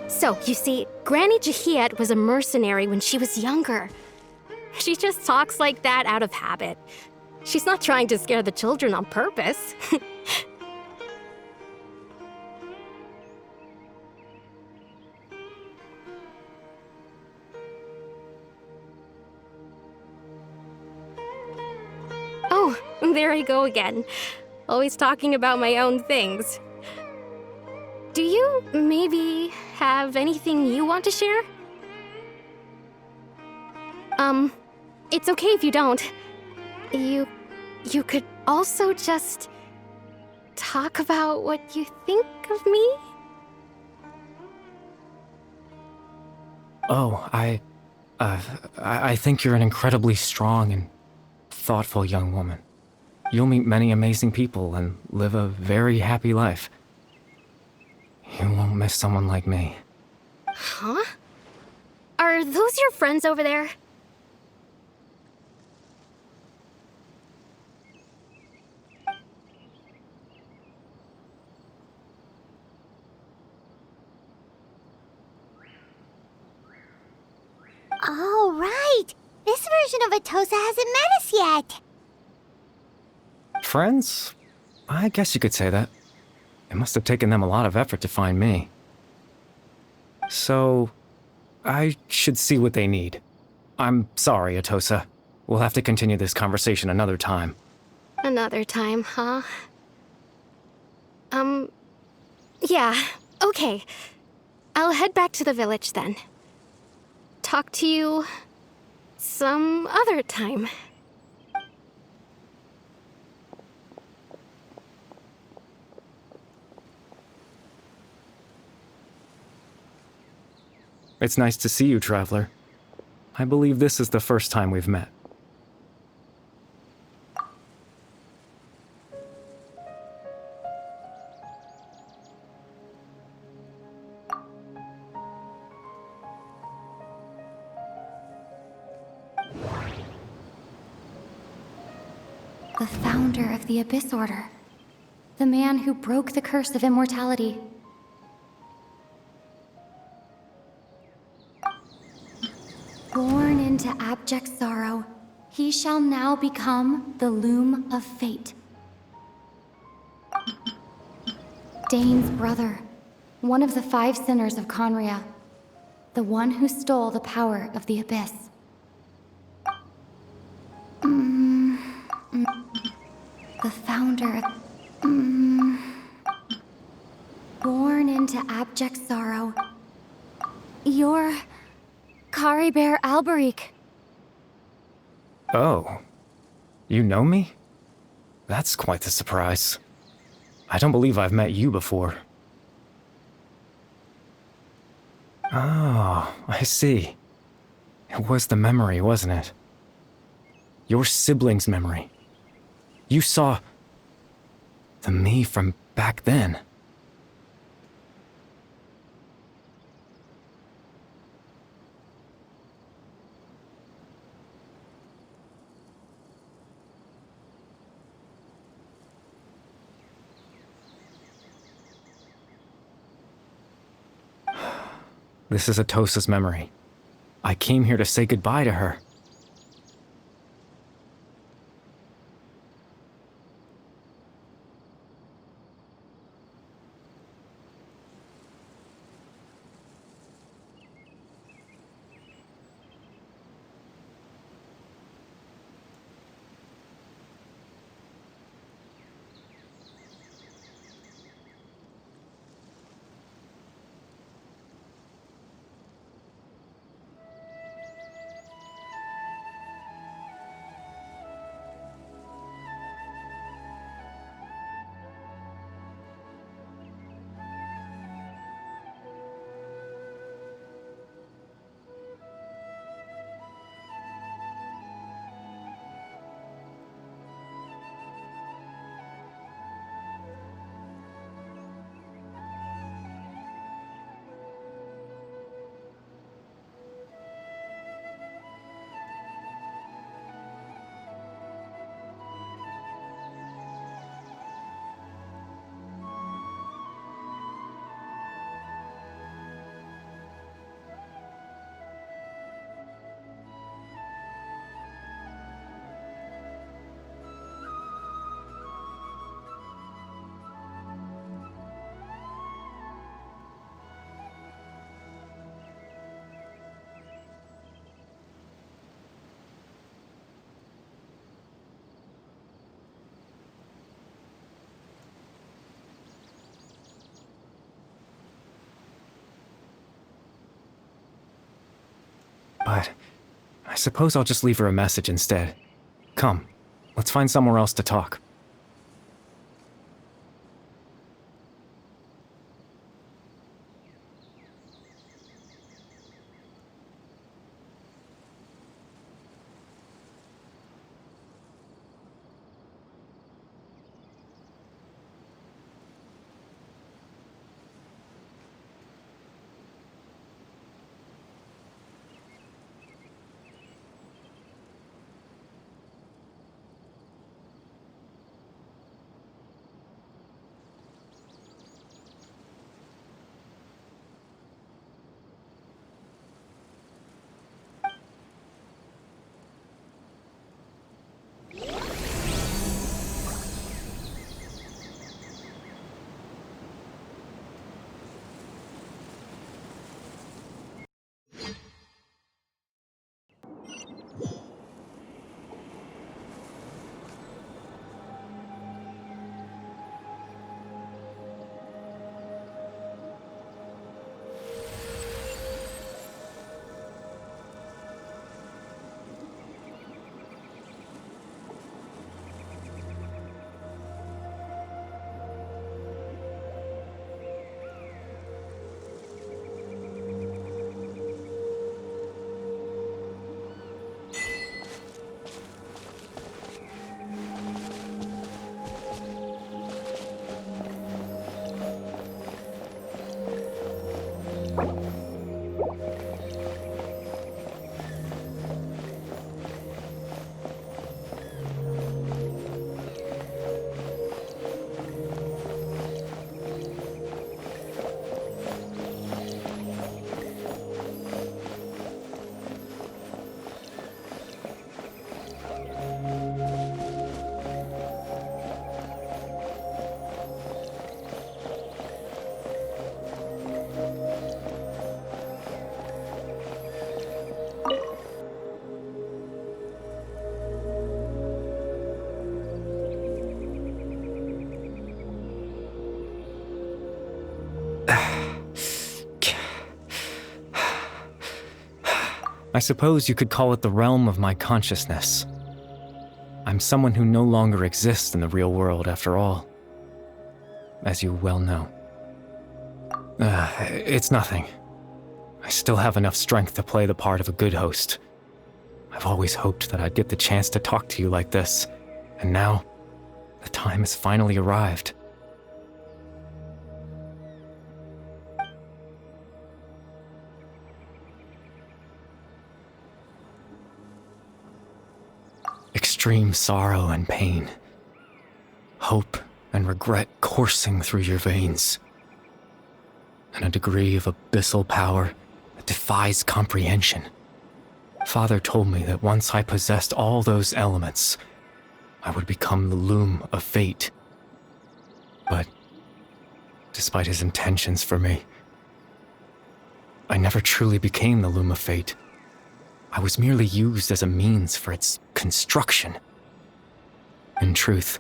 So, you see, Granny Jahiet was a mercenary when she was younger. She just talks like that out of habit. She's not trying to scare the children on purpose. Oh, there I go again. Always talking about my own things. Do you maybe have anything you want to share? It's okay if you don't. You could also just talk about what you think of me? Oh, I think you're an incredibly strong and thoughtful young woman. You'll meet many amazing people and live a very happy life. You won't miss someone like me. Huh? Are those your friends over there? Oh, right! This version of Atosa hasn't met us yet! Friends? I guess you could say that. It must have taken them a lot of effort to find me. So, I should see what they need. I'm sorry, Atosa. We'll have to continue this conversation another time. Another time, huh? Yeah, okay. I'll head back to the village then. Talk to you some other time. It's nice to see you, Traveler. I believe this is the first time we've met. The founder of the Abyss Order. The man who broke the curse of immortality. Born into abject sorrow, he shall now become the Loom of Fate. Dane's brother, one of the 5 sinners of Conria. The one who stole the power of the Abyss. The founder of... Born into abject sorrow. You're... Caribert Alberic. Oh. You know me? That's quite the surprise. I don't believe I've met you before. Oh, I see. It was the memory, wasn't it? Your sibling's memory. You saw... the me from back then. This is Atosa's memory. I came here to say goodbye to her. but I suppose I'll just leave her a message instead. Come, let's find somewhere else to talk. I suppose you could call it the realm of my consciousness. I'm someone who no longer exists in the real world, after all, as you well know. It's nothing. I still have enough strength to play the part of a good host. I've always hoped that I'd get the chance to talk to you like this, and now, the time has finally arrived. Extreme sorrow and pain, hope and regret coursing through your veins, and a degree of abyssal power that defies comprehension. Father told me that once I possessed all those elements, I would become the loom of fate. But, despite his intentions for me, I never truly became the loom of fate. I was merely used as a means for its construction. In truth,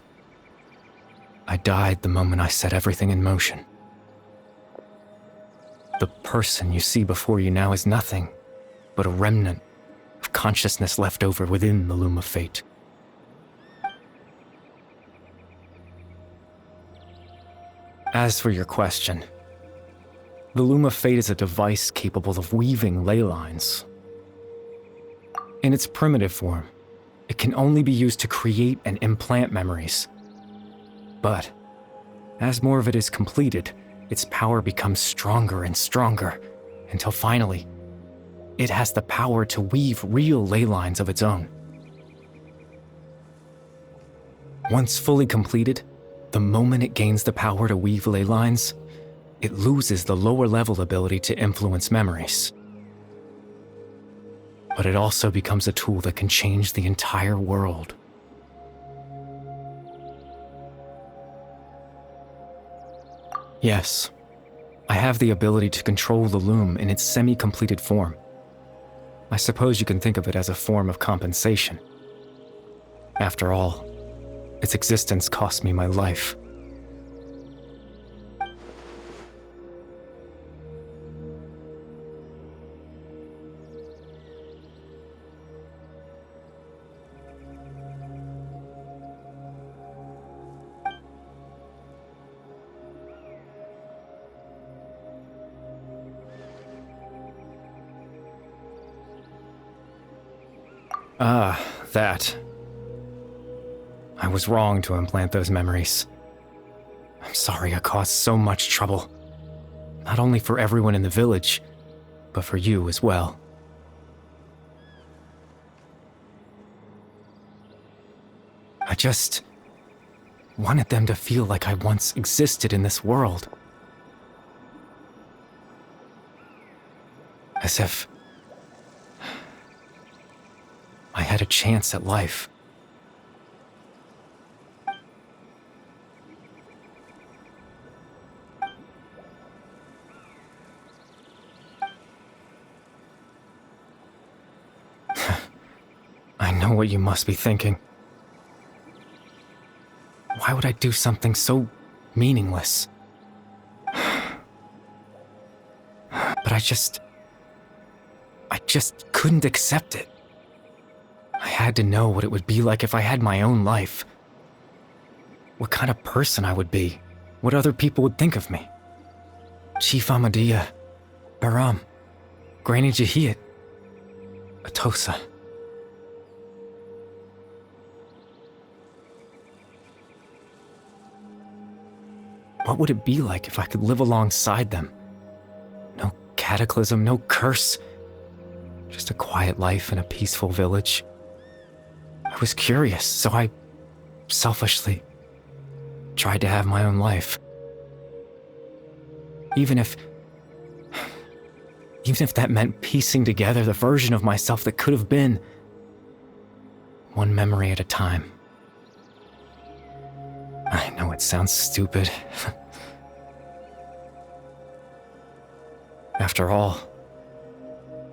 I died the moment I set everything in motion. The person you see before you now is nothing but a remnant of consciousness left over within the loom of fate. As for your question, the loom of fate is a device capable of weaving ley lines. In its primitive form, it can only be used to create and implant memories. But, as more of it is completed, its power becomes stronger and stronger, until finally, it has the power to weave real ley lines of its own. Once fully completed, the moment it gains the power to weave ley lines, it loses the lower-level ability to influence memories. But it also becomes a tool that can change the entire world. Yes, I have the ability to control the loom in its semi-completed form. I suppose you can think of it as a form of compensation. After all, its existence cost me my life. That. I was wrong to implant those memories. I'm sorry I caused so much trouble. Not only for everyone in the village, but for you as well. I just wanted them to feel like I once existed in this world. As if I had a chance at life. I know what you must be thinking. Why would I do something so meaningless? But I just couldn't accept it. I had to know what it would be like if I had my own life. What kind of person I would be. What other people would think of me. Chief Ahmadiyya, Baram, Granny Jahiyat, Atosa. What would it be like if I could live alongside them? No cataclysm, no curse. Just a quiet life in a peaceful village. I was curious, so I selfishly tried to have my own life. Even if that meant piecing together the version of myself that could have been, one memory at a time. I know it sounds stupid. After all,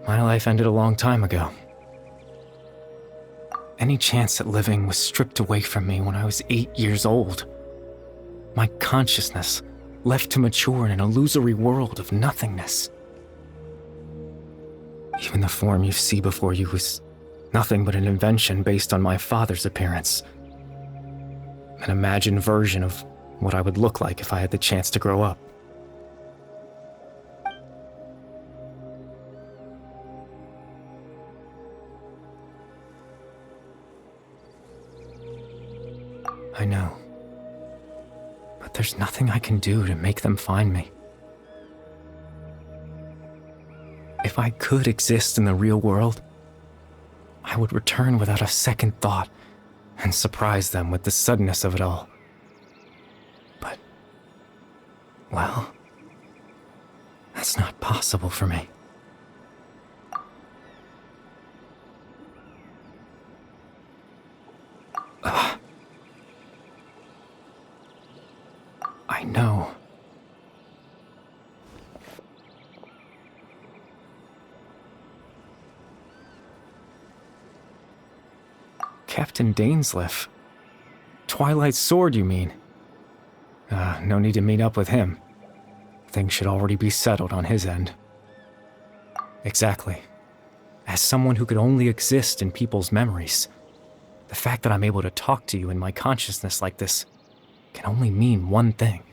my life ended a long time ago. Any chance at living was stripped away from me when I was 8 years old. My consciousness left to mature in an illusory world of nothingness. Even the form you see before you was nothing but an invention based on my father's appearance. An imagined version of what I would look like if I had the chance to grow up. I know. But there's nothing I can do to make them find me. If I could exist in the real world, I would return without a second thought and surprise them with the suddenness of it all. But, well, that's not possible for me. I know. Captain Dainsleif. Twilight Sword, you mean? No need to meet up with him. Things should already be settled on his end. Exactly. As someone who could only exist in people's memories, the fact that I'm able to talk to you in my consciousness like this can only mean one thing.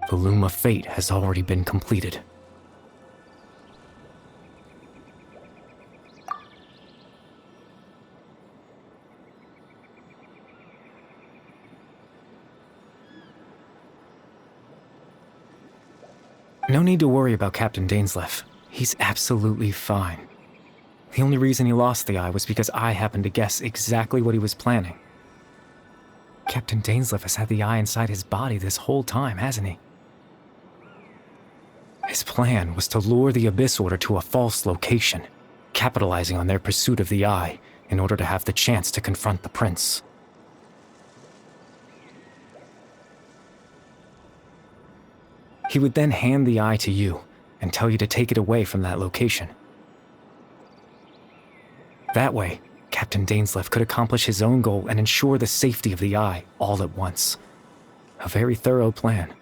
The loom of fate has already been completed. No need to worry about Captain Dainsleif. He's absolutely fine. The only reason he lost the eye was because I happened to guess exactly what he was planning. Captain Dainsleif has had the eye inside his body this whole time, hasn't he? His plan was to lure the Abyss Order to a false location, capitalizing on their pursuit of the eye in order to have the chance to confront the prince. He would then hand the eye to you and tell you to take it away from that location. That way, Captain Dainsleif could accomplish his own goal and ensure the safety of the eye all at once. A very thorough plan.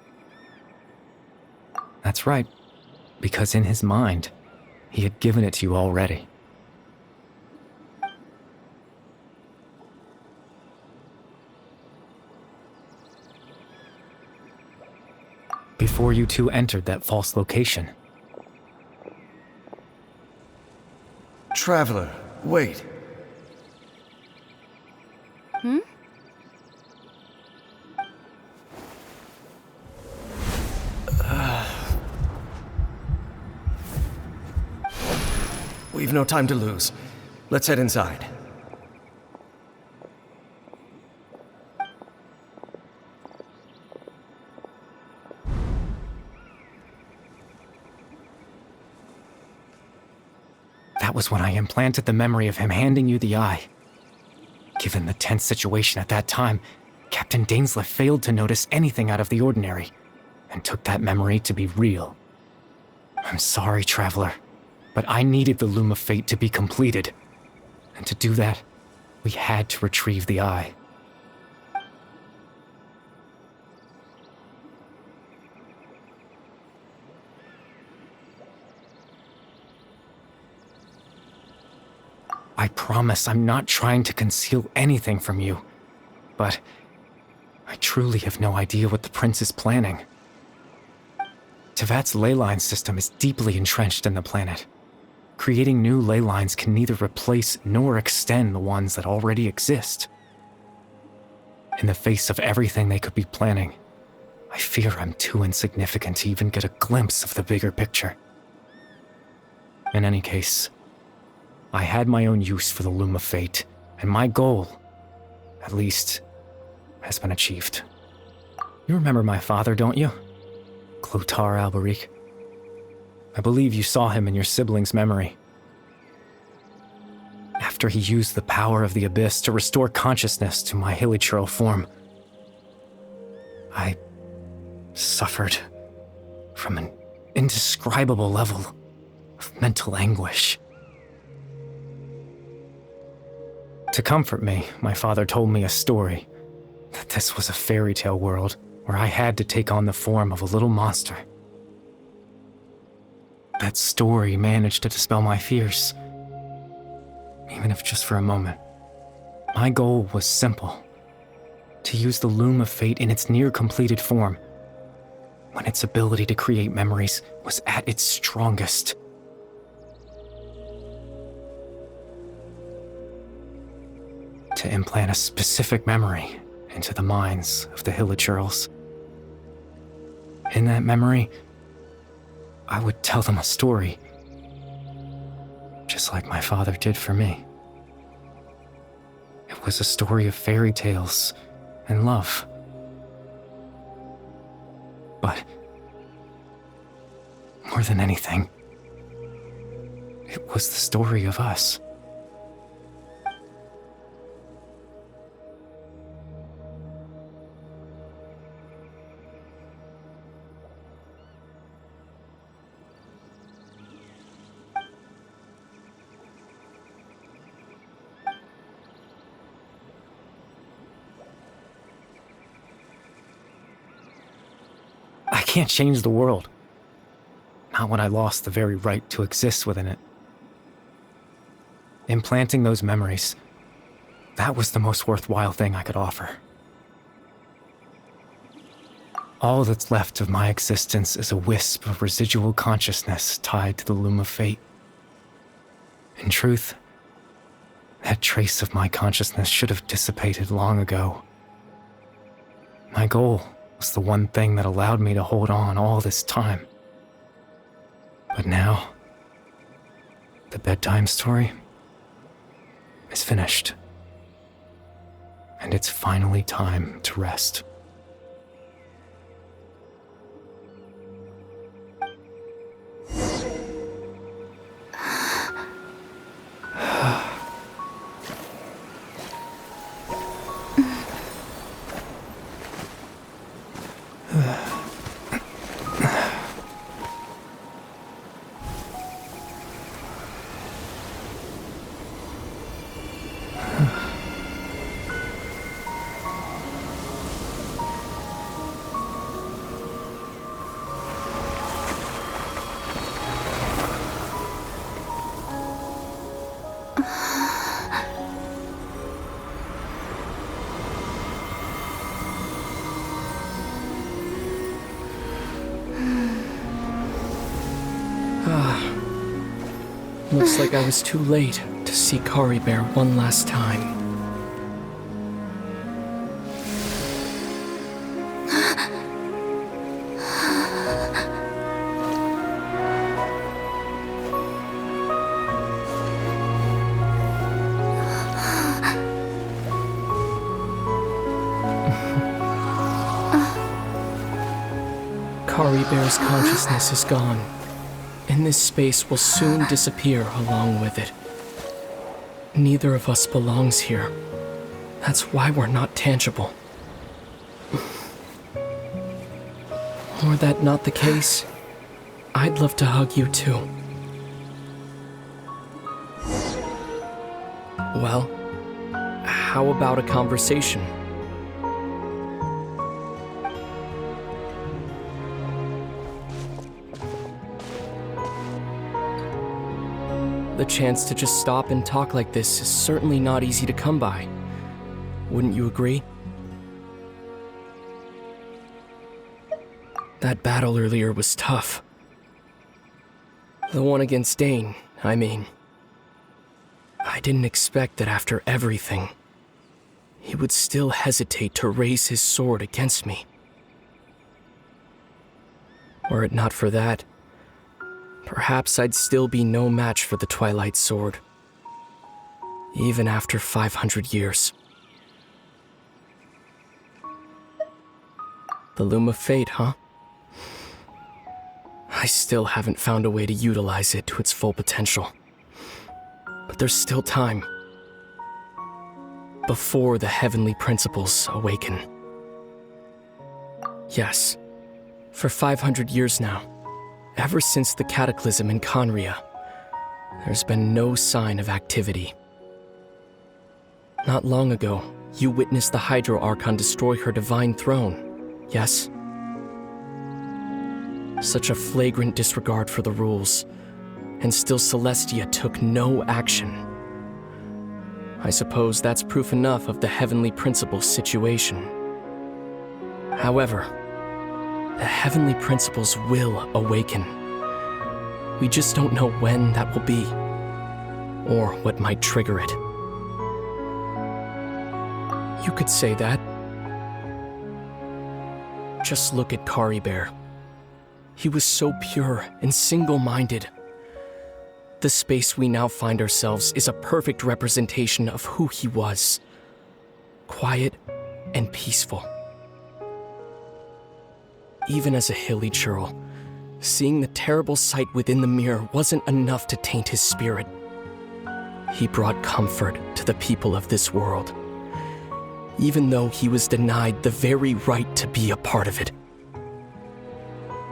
That's right, because in his mind, he had given it to you already. Before you two entered that false location. Traveler, wait. We've no time to lose. Let's head inside. That was when I implanted the memory of him handing you the eye. Given the tense situation at that time, Captain Dainsleif failed to notice anything out of the ordinary, and took that memory to be real. I'm sorry, Traveler, but I needed the Loom of Fate to be completed. And to do that, we had to retrieve the eye. I promise I'm not trying to conceal anything from you, but I truly have no idea what the Prince is planning. Tevat's ley line system is deeply entrenched in the planet. Creating new ley lines can neither replace nor extend the ones that already exist. In the face of everything they could be planning, I fear I'm too insignificant to even get a glimpse of the bigger picture. In any case, I had my own use for the Loom of Fate, and my goal, at least, has been achieved. You remember my father, don't you? Clotar Alberic. I believe you saw him in your sibling's memory. After he used the power of the Abyss to restore consciousness to my hilichurl form, I suffered from an indescribable level of mental anguish. To comfort me, my father told me a story, that this was a fairy tale world where I had to take on the form of a little monster. That story managed to dispel my fears, even if just for a moment. My goal was simple: to use the Loom of Fate in its near-completed form, when its ability to create memories was at its strongest. To implant a specific memory into the minds of the hilichurls. In that memory, I would tell them a story, just like my father did for me. It was a story of fairy tales and love. But more than anything, it was the story of us. I can't change the world. Not when I lost the very right to exist within it. Implanting those memories, that was the most worthwhile thing I could offer. All that's left of my existence is a wisp of residual consciousness tied to the Loom of Fate. In truth, that trace of my consciousness should have dissipated long ago. My goal was the one thing that allowed me to hold on all this time. But now, the bedtime story is finished. And it's finally time to rest. Looks like I was too late to see Kari Bear one last time. Kari Bear's consciousness is gone, and this space will soon disappear along with it. Neither of us belongs here. That's why we're not tangible. Were that not the case, I'd love to hug you too. Well, how about a conversation? The chance to just stop and talk like this is certainly not easy to come by. Wouldn't you agree? That battle earlier was tough. The one against Dane, I mean. I didn't expect that after everything, he would still hesitate to raise his sword against me. Were it not for that, perhaps I'd still be no match for the Twilight Sword, even after 500 years. The Loom of Fate, huh? I still haven't found a way to utilize it to its full potential. But there's still time. Before the heavenly principles awaken. Yes, for 500 years now, ever since the cataclysm in Conria, there's been no sign of activity. Not long ago, you witnessed the Hydro Archon destroy her divine throne, yes? Such a flagrant disregard for the rules, and still Celestia took no action. I suppose that's proof enough of the heavenly principles situation. However, the heavenly principles will awaken. We just don't know when that will be, or what might trigger it. You could say that. Just look at Kari Bear. He was so pure and single-minded. The space we now find ourselves is a perfect representation of who he was. Quiet and peaceful. Even as a hilly churl, seeing the terrible sight within the mirror wasn't enough to taint his spirit. He brought comfort to the people of this world, even though he was denied the very right to be a part of it.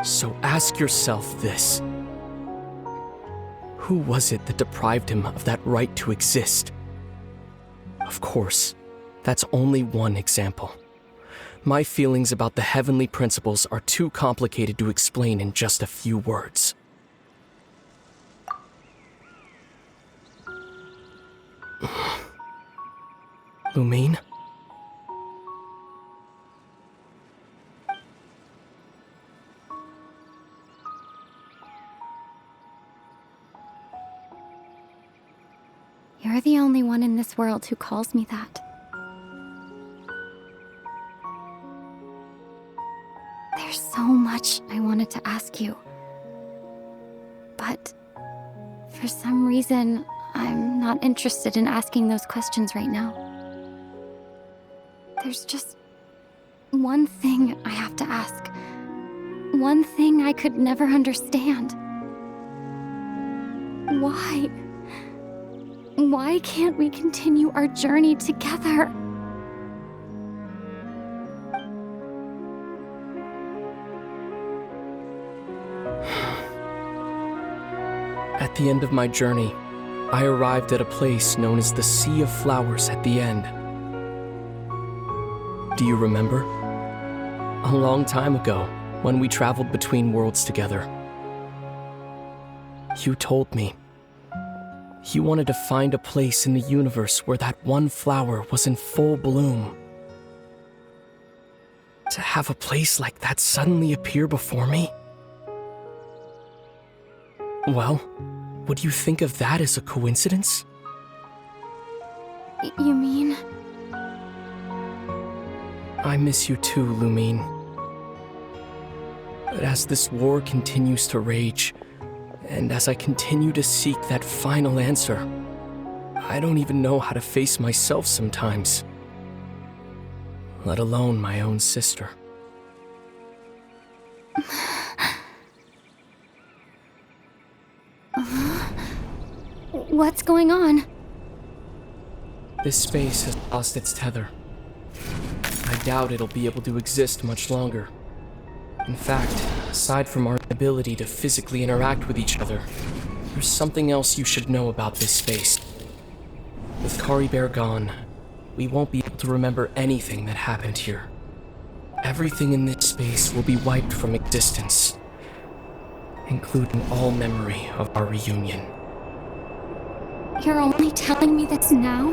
So ask yourself this. Who was it that deprived him of that right to exist? Of course, that's only one example. My feelings about the heavenly principles are too complicated to explain in just a few words. Lumine? You're the only one in this world who calls me that. There's so much I wanted to ask you. But for some reason, I'm not interested in asking those questions right now. There's just one thing I have to ask. One thing I could never understand. Why? Why can't we continue our journey together? At the end of my journey, I arrived at a place known as the Sea of Flowers at the end. Do you remember? A long time ago, when we traveled between worlds together. You told me you wanted to find a place in the universe where that one flower was in full bloom. To have a place like that suddenly appear before me? Well, Would you think of that as a coincidence? You mean? I miss you too, Lumine. But as this war continues to rage, and as I continue to seek that final answer, I don't even know how to face myself sometimes, let alone my own sister. What's going on? This space has lost its tether. I doubt it'll be able to exist much longer. In fact, aside from our ability to physically interact with each other, there's something else you should know about this space. With Kari Bear gone, we won't be able to remember anything that happened here. Everything in this space will be wiped from existence, including all memory of our reunion. You're only telling me this now?